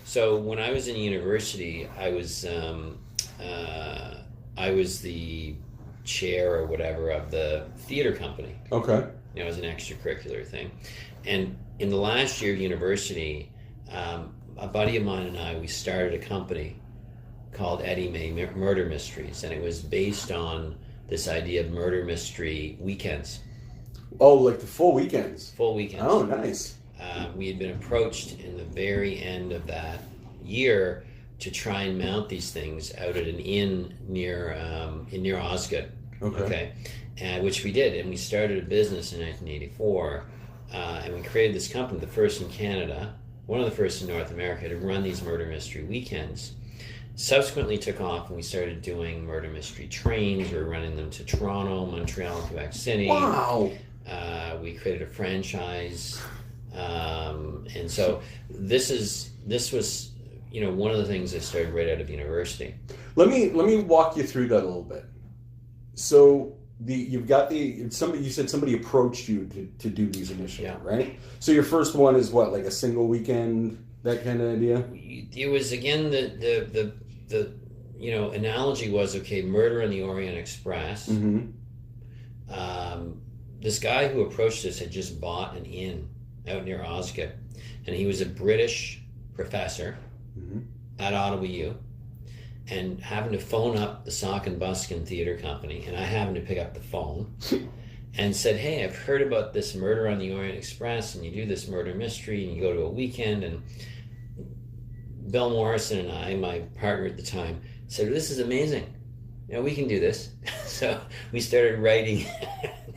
So when I was in university, I was the chair or whatever of the theater company. Okay. You know, as an extracurricular thing. And in the last year of university, a buddy of mine and I, we started a company called Eddie May Murder Mysteries, and it was based on this idea of murder mystery weekends. Oh, like the full weekends? Full weekends. Oh, nice. We had been approached in the very end of that year to try and mount these things out at an inn near Osgood. Okay. Which we did, and we started a business in 1984, and we created this company, the first in Canada, one of the first in North America, to run these murder mystery weekends. Subsequently took off, and we started doing murder mystery trains. We were running them to Toronto, Montreal, and Quebec City. Wow! We created a franchise, and so this was one of the things that started right out of university. Let me walk you through that a little bit. So you said somebody approached you to do these initially, right? So your first one is what, like a single weekend, that kind of idea? It was, again, the analogy was, okay, Murder on the Orient Express. Mm-hmm. This guy who approached us had just bought an inn out near Osgood, and he was a British professor at Ottawa U, and happened to phone up the Sock and Buskin Theatre Company, and I happened to pick up the phone and said, hey, I've heard about this Murder on the Orient Express, and you do this murder mystery, and you go to a weekend, and Bill Morrison and I, my partner at the time, said, this is amazing. We can do this. So we started writing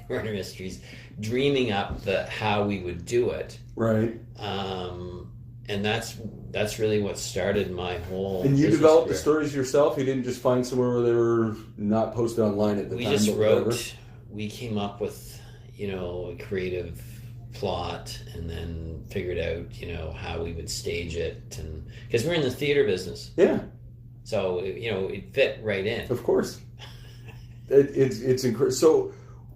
murder mysteries, dreaming up how we would do it. Right. And that's really what started my whole. And you developed the stories yourself? You didn't just find somewhere where they were not posted online at the time? We just wrote. We came up with, a creative plot, and then figured out, how we would stage it, and because we're in the theater business. Yeah. So it fit right in. Of course. It's incredible. So,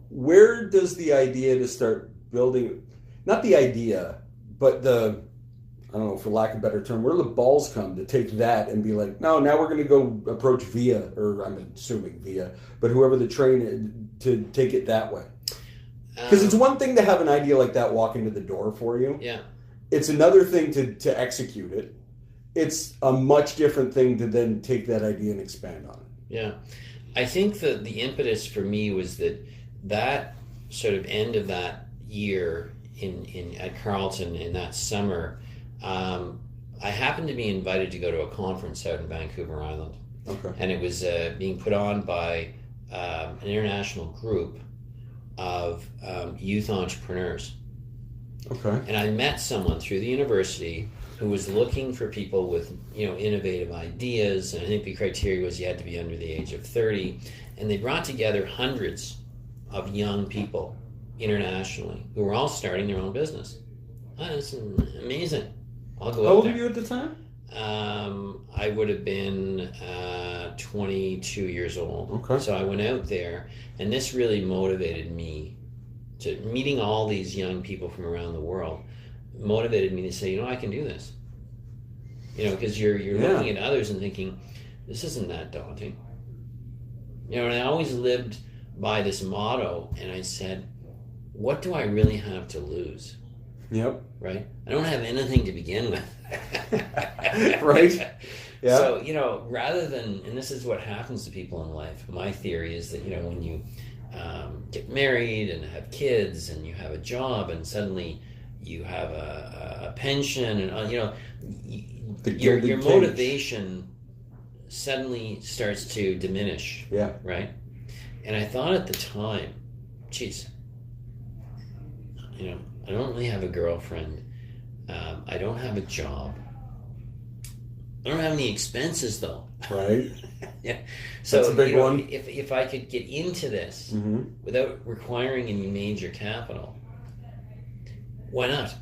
where does the idea to start building? Not the idea, but I don't know, for lack of a better term, where do the balls come to take that and be like, no, now we're going to go approach Via, or I'm assuming Via, but whoever the train is, to take it that way? Because it's one thing to have an idea like that walk into the door for you. Yeah. It's another thing to execute it. It's a much different thing to then take that idea and expand on it. Yeah. I think that the impetus for me was that sort of end of that year at Carleton in that summer, I happened to be invited to go to a conference out in Vancouver Island. Okay. And it was being put on by an international group of youth entrepreneurs. Okay. And I met someone through the university who was looking for people with, innovative ideas, and I think the criteria was you had to be under the age of 30. And they brought together hundreds of young people internationally who were all starting their own business. Oh, that's amazing. I'll go out there. How old were you at the time? I would have been 22 years old. Okay. So I went out there, and this really motivated me to meeting all these young people from around the world. Motivated me to say, I can do this. Because you're looking at others and thinking, this isn't that daunting. And I always lived by this motto, and I said, what do I really have to lose? Yep. Right? I don't have anything to begin with. Right? Yeah. So, rather than, and this is what happens to people in life, my theory is that, when you get married and have kids and you have a job and suddenly you have a pension and, your motivation suddenly starts to diminish. Yeah. Right? And I thought at the time, geez, I don't really have a girlfriend. I don't have a job. I don't have any expenses, though. Right. Yeah. So that's a big one. If I could get into this without requiring any major capital, why not?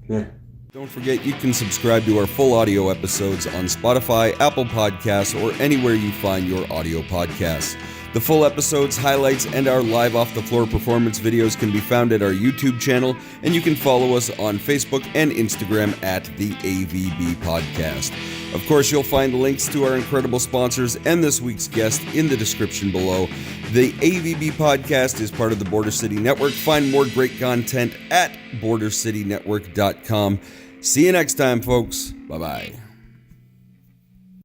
Yeah. Don't forget you can subscribe to our full audio episodes on Spotify, Apple Podcasts, or anywhere you find your audio podcasts. The full episodes, highlights, and our live off-the-floor performance videos can be found at our YouTube channel, and you can follow us on Facebook and Instagram at the AVB Podcast. Of course, you'll find links to our incredible sponsors and this week's guest in the description below. The AVB Podcast is part of the Border City Network. Find more great content at bordercitynetwork.com. See you next time, folks. Bye-bye.